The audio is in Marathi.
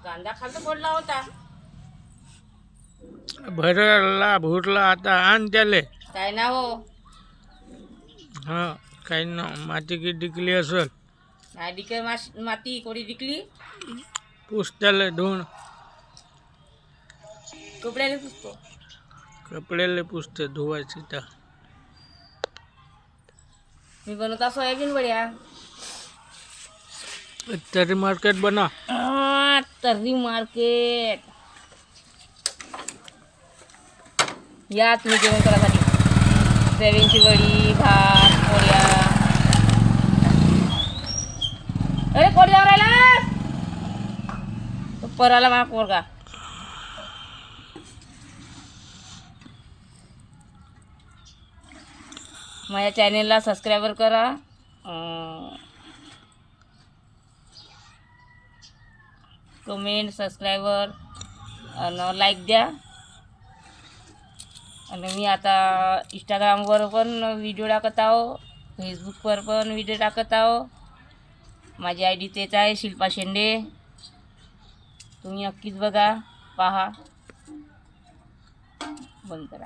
कांदा खालचा पडला होता. भरला भुरला आता आण त्याले. काय ना हो. हा काही ना माती की डिकली असल डिके माती कोणी डिकली. पुस त्याले धुवून कपड्याने पुसतो. कपड्याले पुसते धुवायचे तर. मी बनवता सोयाबीन वड्या. तरी मार्केट बना. तर्री मार्केट या तुम्ही जेवण करासाठी. सोयाबीनची वडी, भात, पोळ्या. अरे कोण जाऊ राहिला तो पराला मा पोरगा. माझ्या चॅनेलला सबस्क्राईबर करा. कमेंट सबस्क्राईबर आणि लाईक द्या. आणि मी आता इंस्टाग्रामवर पण व्हिडिओ टाकत आहो, फेसबुकवर पण व्हिडिओ टाकत आहो. माझी आय डी तेच आहे, शिल्पा शेंडे. तुम्ही नक्कीच बघा, पहा. बंद करा.